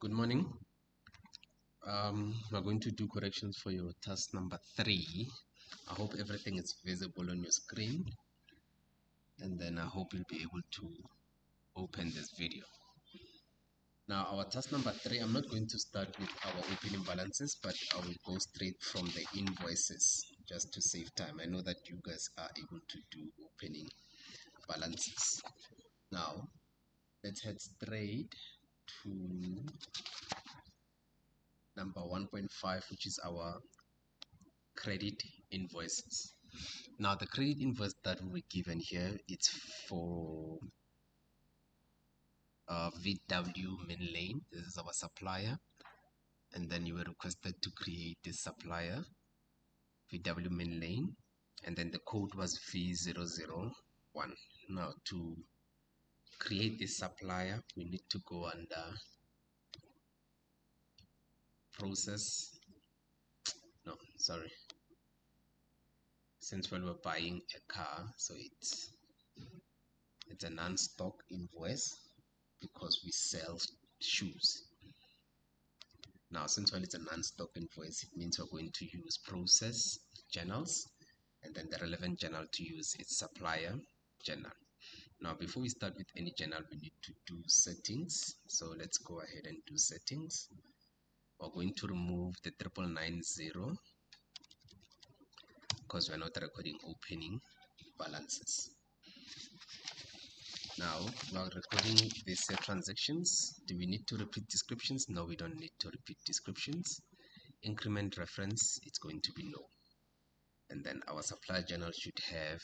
Good morning. We're going to do corrections for your task number 3. I hope everything is visible on your screen, and then I hope you'll be able to open this video. Now, our task number 3, I'm not going to start with our opening balances, but I will go straight from the invoices just to save time. I know that you guys are able to do opening balances. Now, let's head straight to number 1.5, which is our credit invoices. Now the credit invoice that we're given here, it's for VW Main Lane. This is our supplier, and then you were requested to create this supplier VW Main Lane, and then the code was V001. Now to create this supplier, we need to go under process. No, sorry. Since when we're buying a car, so it's a non-stock invoice because we sell shoes. Now, since when it's a non-stock invoice, it means we're going to use process journals, and then the relevant journal to use is supplier journal. Now, before we start with any journal, we need to do settings. So let's go ahead and do settings. We're going to remove the 9990 because we're not recording opening balances. Now, while recording these transactions, do we need to repeat descriptions? No, we don't need to repeat descriptions. Increment reference, it's going to be no. And then our supply journal should have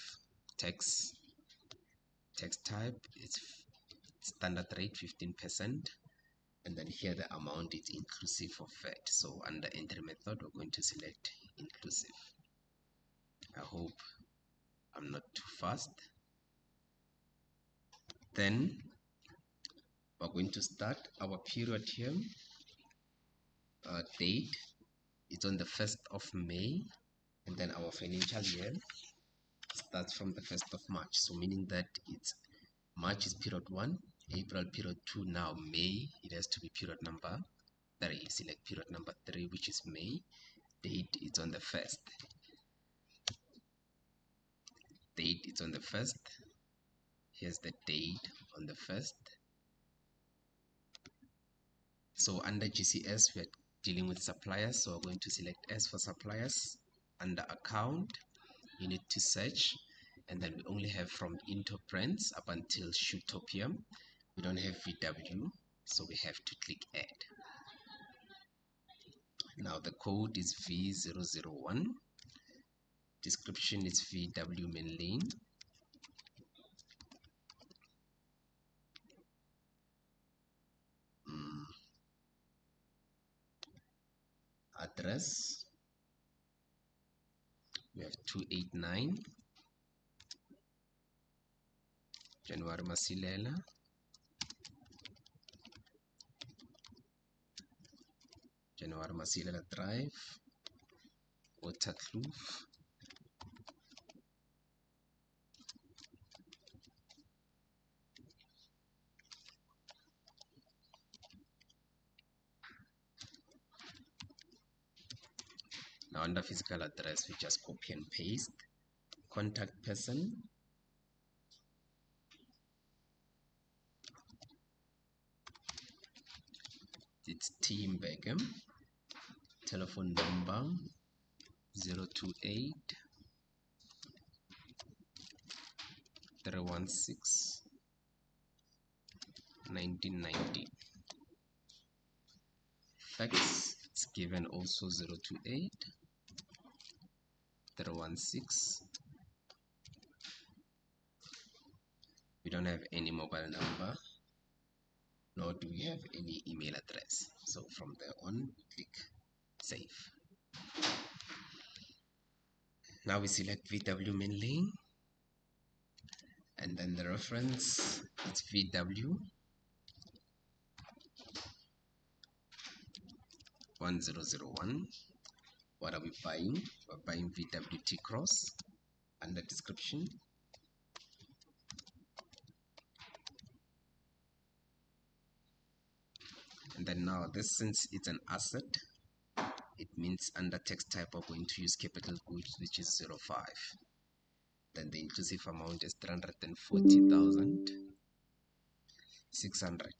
text type, it's standard rate 15%. And then here the amount is inclusive of VAT. So under entry method, we're going to select inclusive. I hope I'm not too fast. Then we're going to start our period here. Date, it's on the 1st of May, and then our financial year starts from the 1st of March. So meaning that it's March is period 1, April period 2, now May, it has to be period number 3. Select period number 3, which is May. Date, it's on the 1st. Date, it's on the 1st. Here's the date on the 1st. So under GCS, we're dealing with suppliers. So we're going to select S for suppliers. Under account, you need to search. And then we only have from Into Brands up until Shootopia. We don't have VW, so we have to click Add. Now the code is V001. Description is VW Main Lane. Address, we have 289 January Masilela. January Masilela Drive, Waterkloof. Now under physical address, we just copy and paste. Contact person, it's Team Begum. Telephone number 028 316 1990. Fax, it's given also 028 316. We don't have any mobile number, nor do we have any email address. So from there on, click Save. Now we select VW Main Lane, and then the reference is VW 1001. What are we buying? We're buying VW T-Cross. Under description, And then now this, since it's an asset, it means under text type we're going to use capital goods, which is 05. Then the inclusive amount is 340,600.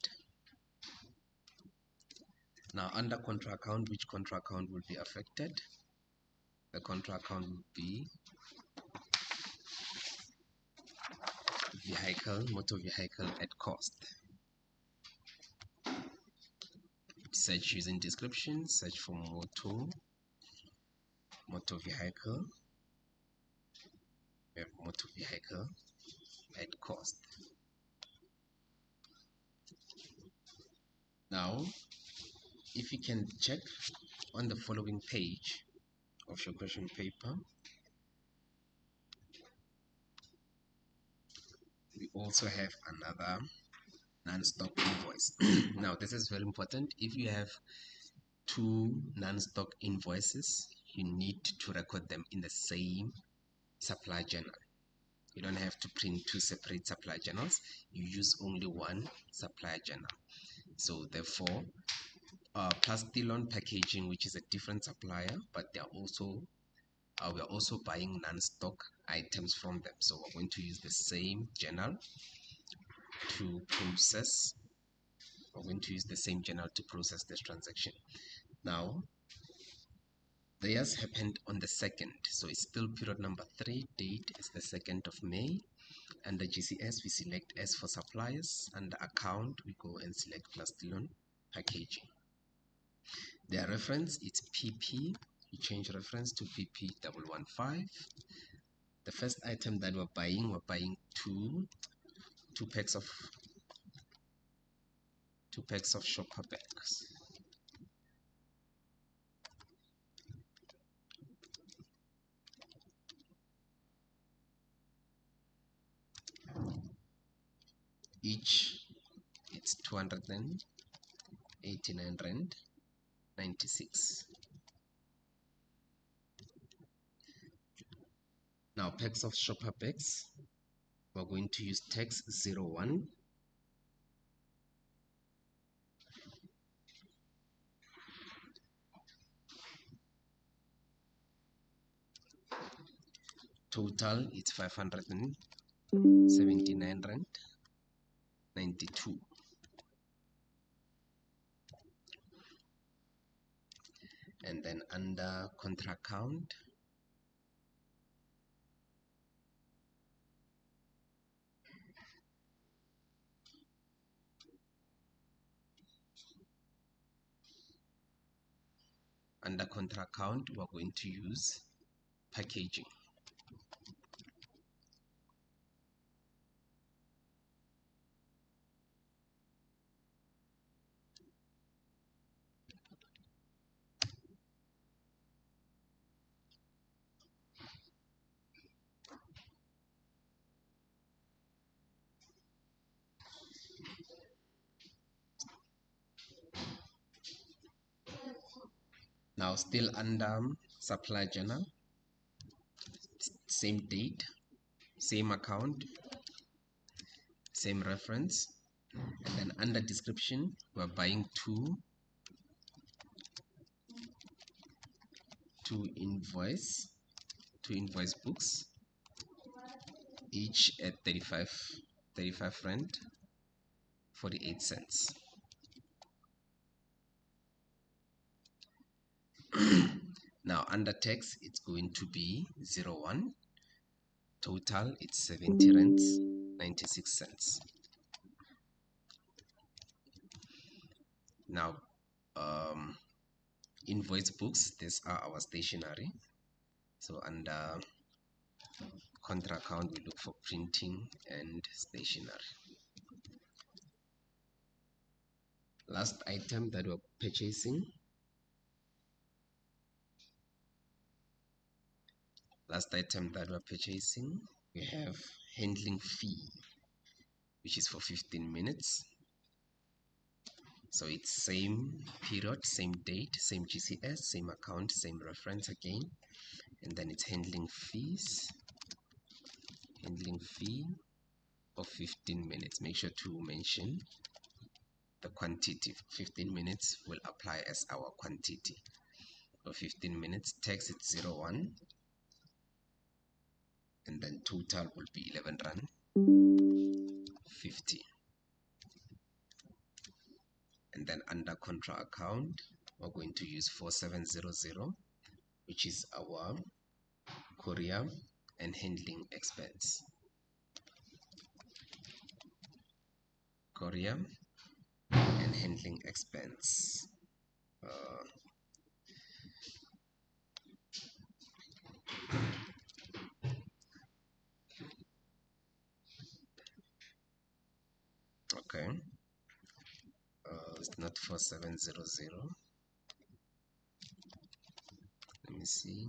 Now under contra account, which contra account will be affected? The contra account will be motor vehicle at cost. Search using description, search for motor vehicle, motor vehicle at cost. Now, if you can check on the following page of your question paper, we also have another non-stock invoice. Now, this is very important. If you have two non-stock invoices, you need to record them in the same supply journal. You don't have to print two separate supply journals. You use only one supply journal. So therefore, Plastilon Packaging, which is a different supplier, but they're also we're also buying non-stock items from them. So we're going to use the same journal to process. We're going to use the same journal to process this transaction. Now, theirs happened on the 2nd, so it's still period number 3. Date is the 2nd of May. Under GCS, we select S for suppliers. Under account, we go and select Plastilon Packaging. Their reference is PP. You change reference to PP115. The first item that we're buying two packs of shopper bags. Each it's 289 rand 96. Now packs of shopper bags, we're going to use tax 01. Total it's 579 rand 92. And then under contra account, we're going to use packaging. Now still under supply journal, same date, same account, same reference. And then under description, we're buying two invoice books, each at 35 rand 48 cents. Now under tax, it's going to be 01. Total, it's 70 rand 96 cents. Now, invoice books, these are our stationery. So under contra account, we look for printing and stationery. Last item that we're purchasing, we have handling fee, which is for 15 minutes. So it's same period, same date, same GCS, same account, same reference again. And then it's handling fee of 15 minutes. Make sure to mention the quantity. 15 minutes will apply as our quantity. For 15 minutes, tax is 01, and then total will be 11 rand 50. And then under contra account, we're going to use 4700, which is our courier and handling expense. Courier and handling expense. Okay. It's not 4700. Let me see.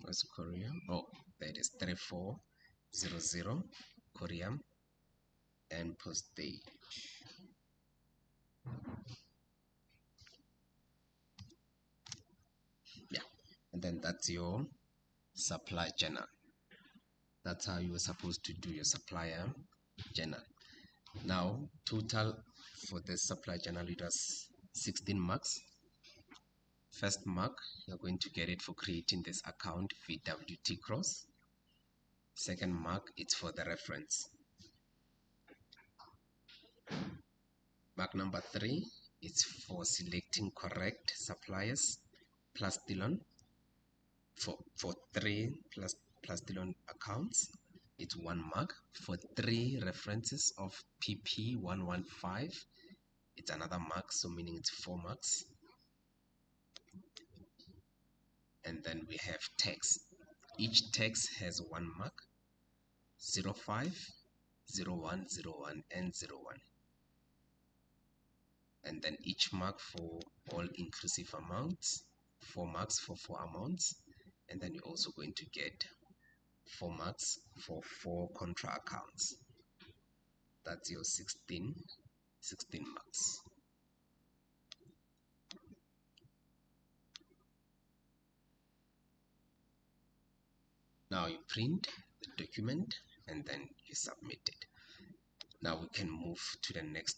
What's courier? Oh, that is 3400 courier and postage. Yeah, and then that's your supply journal. That's how you were supposed to do your supplier journal. Now, total for the supply journal, it was 16 marks. First mark, you're going to get it for creating this account VWT cross. Second mark, it's for the reference. Mark number 3, it's for selecting correct suppliers plus Dillon. For 3 plus Dillon accounts, it's 1 mark. For 3 references of PP115, it's another mark, so meaning it's 4 marks. And then we have tax. Each tax has 1 mark, 05, 01, 01, and 01. And then each mark for all inclusive amounts, 4 marks for 4 amounts. And then you're also going to get 4 marks for 4 contra accounts. That's your 16 marks. Now you print the document and then you submit it. Now we can move to the next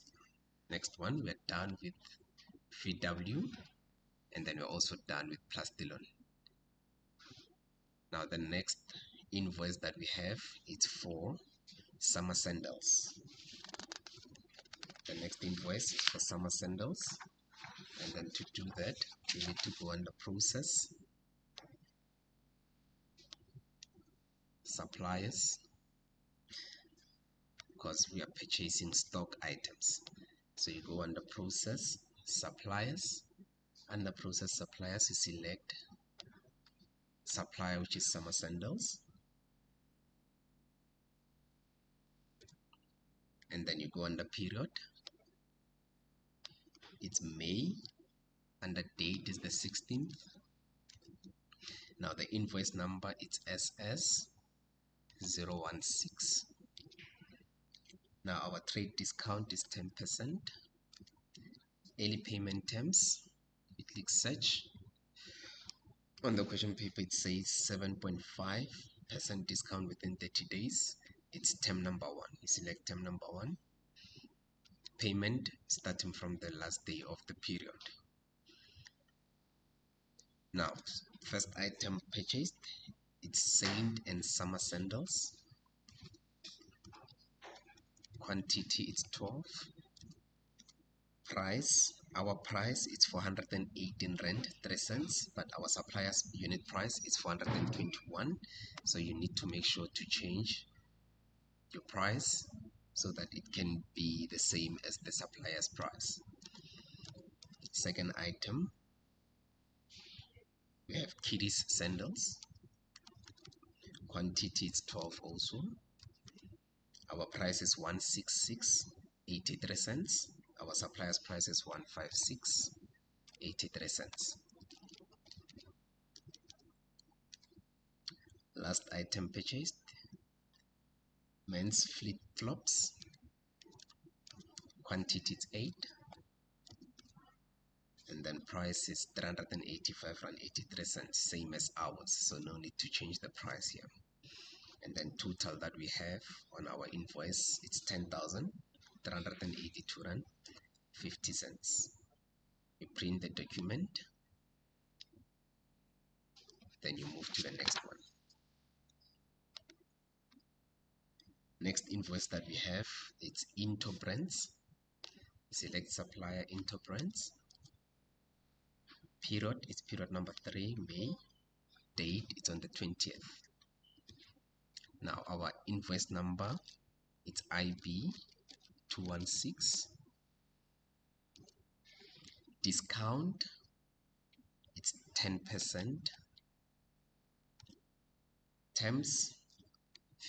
one. We're done with VW, and then we're also done with plus Dillon. Now the next invoice that we have is for summer sandals. The next invoice is for summer sandals, and then to do that we need to go under process, suppliers, because we are purchasing stock items. So you go under process, suppliers. Under process suppliers, you select supplier, which is summer sandals, and then you go under period. It's May, and the date is the 16th. Now the invoice number is SS016. Now our trade discount is 10%. Early payment terms, you click search. On the question paper it says 7.5% discount within 30 days. It's term number 1. You select term number 1. Payment starting from the last day of the period. Now, first item purchased, it's Saint and summer sandals. Quantity is 12. Price, our price is 418 rand 3 cents, but our supplier's unit price is 421. So you need to make sure to change your price so that it can be the same as the supplier's price. Second item, we have kiddies sandals. Quantity is 12 also. Our price is 166.83 cents. Our supplier's price is 156.83 cents. Last item purchased, men's flip-flops. Quantity is 8, and then price is 385.83 cents, same as ours, so no need to change the price here. and then total that we have on our invoice, it's 10,382 rand 50 cents. You print the document, then you move to the next one. Next invoice that we have, it's Into Brands. Select supplier Into Brands. Period, it's period number 3, May. Date, it's on the 20th. Now our invoice number, it's IB 216. Discount, it's 10%. Terms,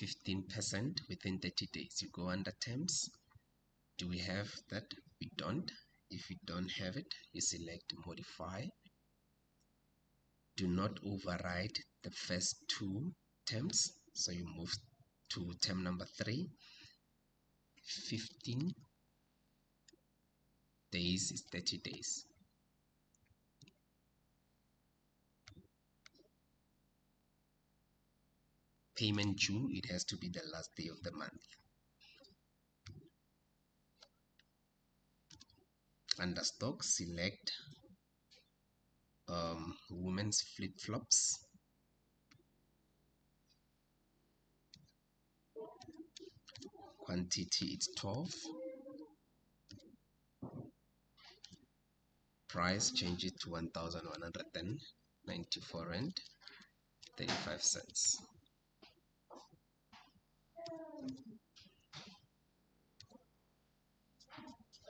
15% within 30 days. You go under terms. Do we have that? We don't. If you don't have it, you select modify. Do not override the first 2 terms. So you move to term number 3. 15 days is 30 days. Payment due, it has to be the last day of the month. Under stock, select women's flip-flops. Quantity, it's 12. Price, change it to 1,194 rand 35 cents.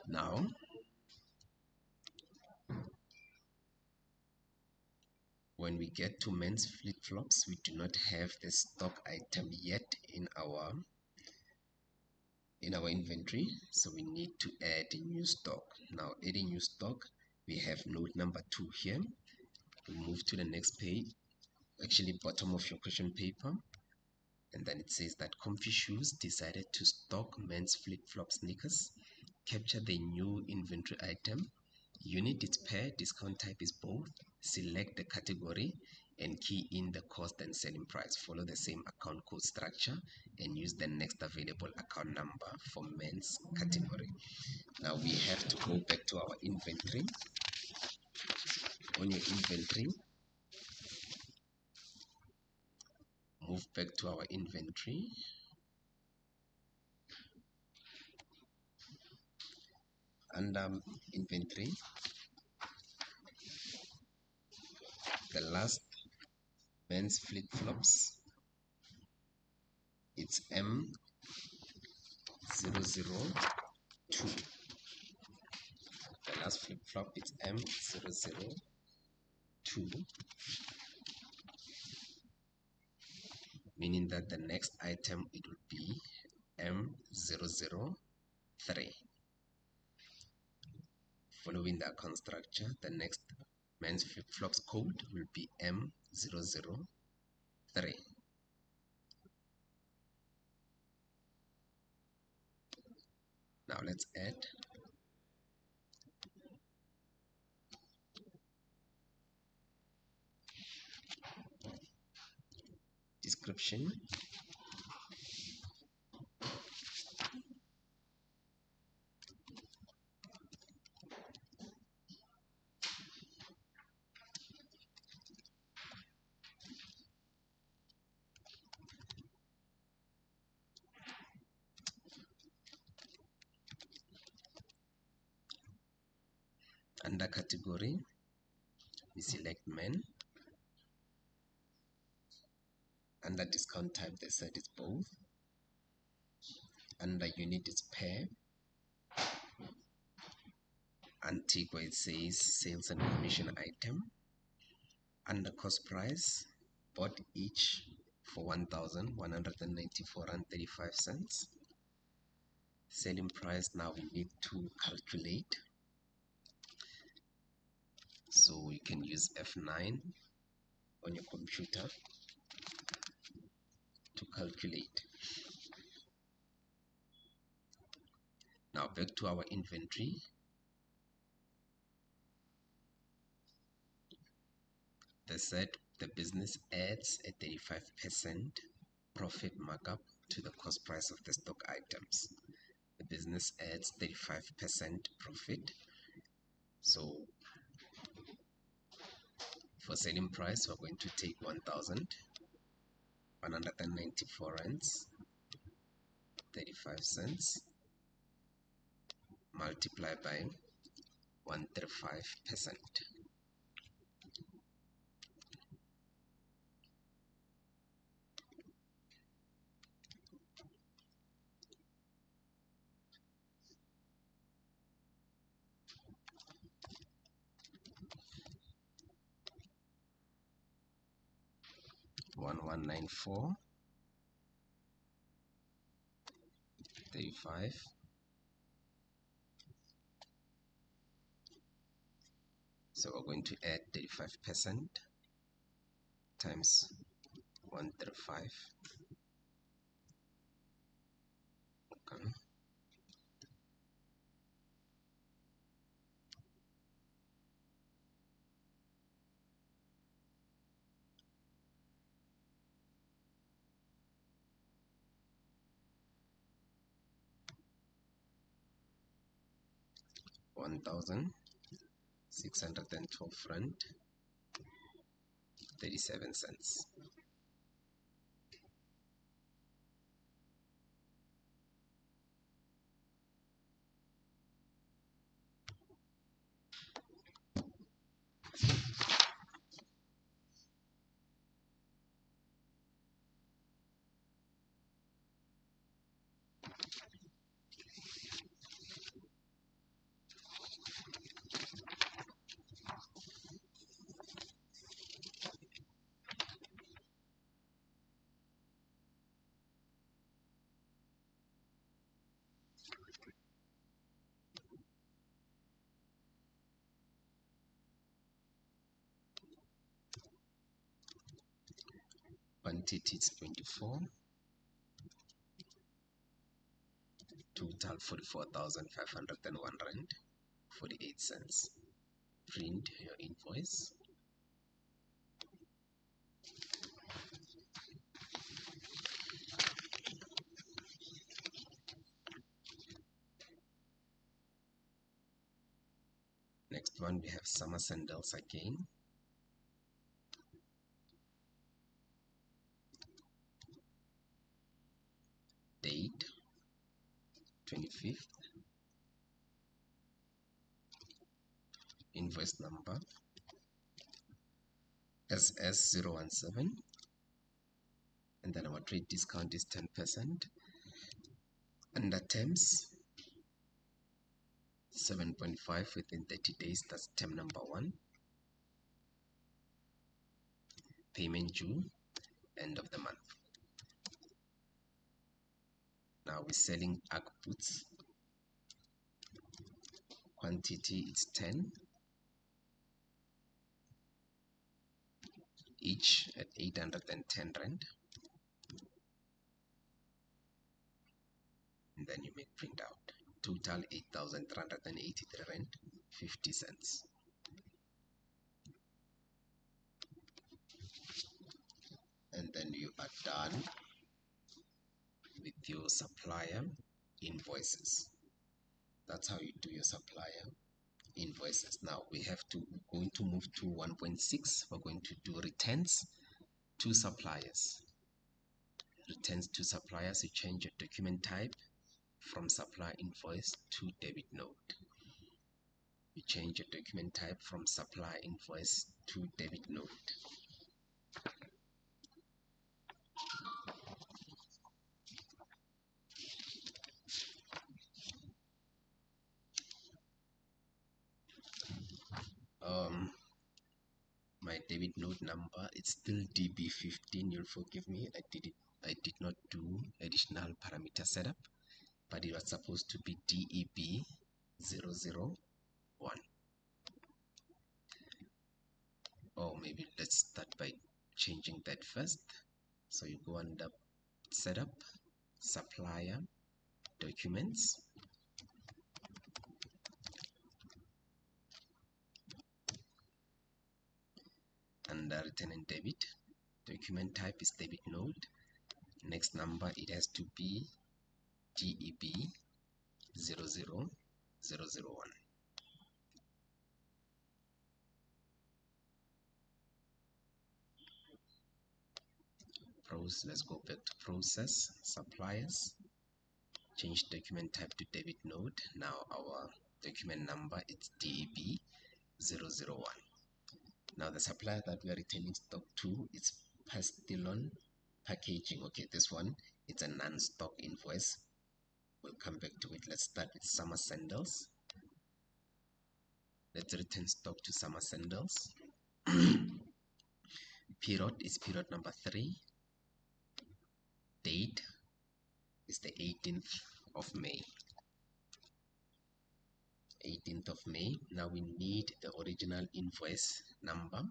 Now when we get to men's flip-flops, we do not have the stock item yet in our inventory, so we need to add a new stock. Now adding new stock, we have note number 2 here. We move to the next page, actually bottom of your question paper, and then it says that Comfy Shoes decided to stock men's flip-flop sneakers. Capture the new inventory item. Unit, it's pair, discount type is both. Select the category and key in the cost and selling price. Follow the same account code structure and use the next available account number for men's category. Now we have to go back to our inventory. On your inventory, move back to our inventory. Under inventory, the last men's flip-flops, it's M002. The last flip-flop, it's M002, meaning that the next item, it would be M003. Following the account structure, the next men's flip-flops code will be M003. Now let's add description. Under category, we select men. Under discount type, they said it's both. Under unit, it's pair. Antigua, it says sales and commission item. Under cost price, bought each for 1,194.35 cents. Selling price, now we need to calculate. So you can use F9 on your computer to calculate. Now back to our inventory. They said the business adds a 35% profit markup to the cost price of the stock items. The business adds 35% profit. So for selling price, we're going to take 1,194 rands 35 cents multiply by 135%. One 94 35 so we're going to add 35% times 135. Okay. $1,612 37 cents. Quantity is 24. Total 44,501 rand 48 cents. Print your invoice. Next one, we have summer sandals again. Date 25th. Invoice number SS017, and then our trade discount is 10%. Under terms 7.5 within 30 days, that's term number 1. Payment due end of the month. Now we're selling UGG boots. Quantity is 10, each at 810 rand, and then you make print out. Total 8,383 rand 50 cents. And then you are done with your supplier invoices. That's how you do your supplier invoices. Now we're going to move to 1.6. We're going to do returns to suppliers. Returns to suppliers, you change your document type from supply invoice to debit note. You change your document type from supply invoice to debit note. My debit note number, it's still DB15. You'll forgive me, I did not do additional parameter setup, but it was supposed to be DEB001. Or maybe let's start by changing that first. So you go under setup, supplier, documents, under return and debit. Document type is debit note. Next number, it has to be DEB 00001. Let's go back to process, suppliers, change document type to debit note. Now our document number is DEB 001. Now the supplier that we are returning stock to is Pastilon Packaging. Okay, this one, it's a non-stock invoice. We'll come back to it. Let's start with summer sandals. Let's return stock to summer sandals. Period is period number 3. Date is the 18th of May. 18th of May. Now we need the original invoice number.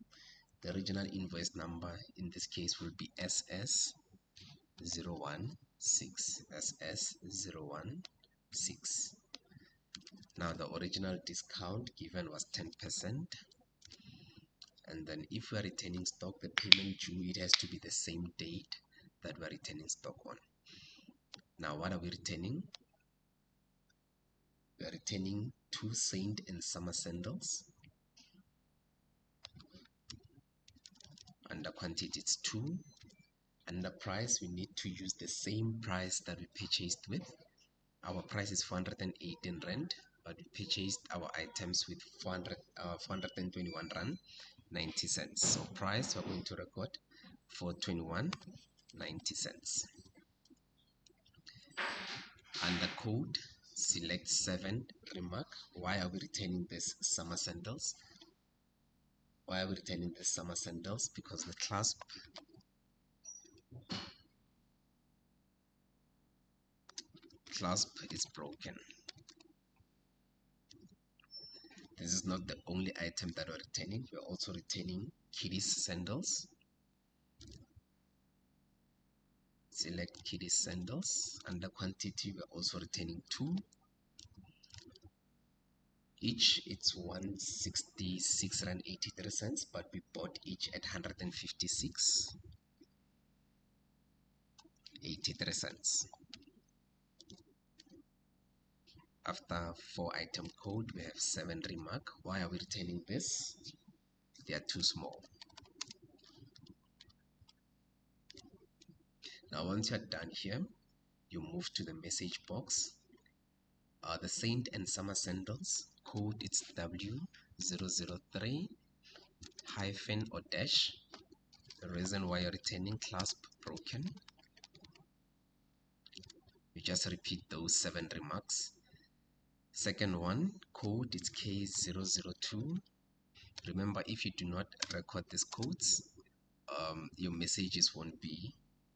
The original invoice number in this case will be SS016. SS016. Now the original discount given was 10%. And then if we are returning stock, the payment due, it has to be the same date that we are returning stock on. Now what are we returning? We are returning 2 Saint and summer sandals. Under quantity it's 2. Under price, we need to use the same price that we purchased with. Our price is 418 rand, but we purchased our items with 421 rand 90 cents. So price, we're going to record 421.90 cents. Under code, select 7 remark. Why are we returning this summer sandals? Why are we returning the summer sandals? Because the clasp is broken. This is not the only item that we're returning. We're also returning kiddies sandals. Select kiddies sandals. Under quantity, we're also returning 2. Each it's 166 rand 83 cents, but we bought each at 156.83 cents. After 4 item code, we have 7 remark. Why are we returning this? They are too small. Now once you're done here, you move to the message box. The Saint and summer sandals code, it's W003 hyphen or dash. The reason why you're returning clasp broken. You just repeat those 7 remarks. Second one, code, it's K002. Remember, if you do not record these codes, your messages won't be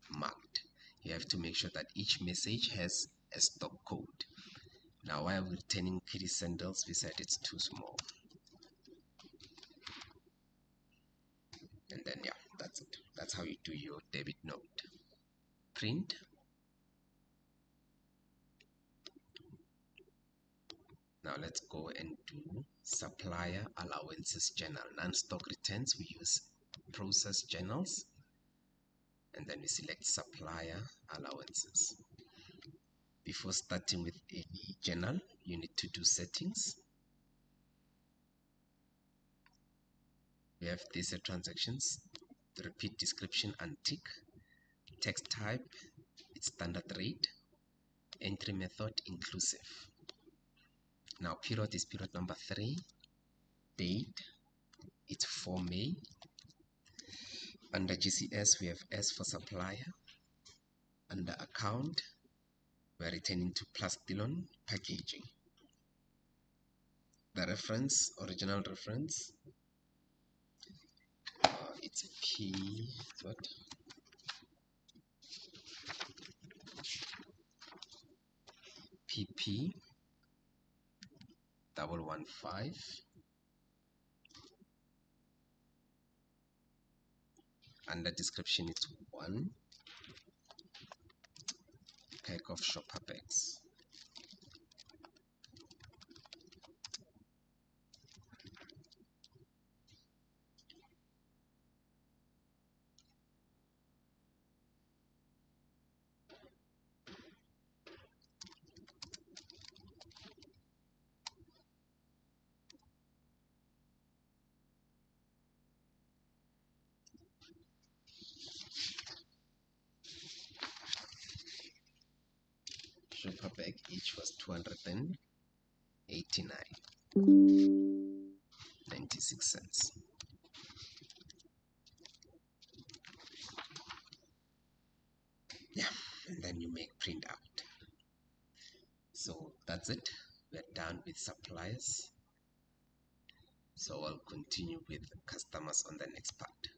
marked. You have to make sure that each message has a stock code. Now, why are we returning kitty sandals? We said it's too small. And then, yeah, that's it. That's how you do your debit note. Print. Now let's go and do supplier allowances journal. Non-stock returns, we use process journals. And then we select supplier allowances. Before starting with any journal, you need to do settings. We have these transactions, the repeat description and tick. Text type, it's standard rate. Entry method, inclusive. Now period is period number 3. Date, it's for May. Under GCS, we have S for supplier. Under account, we are returning to Pastilon Packaging. The reference, original reference, it's PP 115. Under description, it's 1 pack of shopper bags. bag each was 289.96 cents. Yeah, and then you make print out. So that's it. We're done with suppliers. So I'll continue with customers on the next part.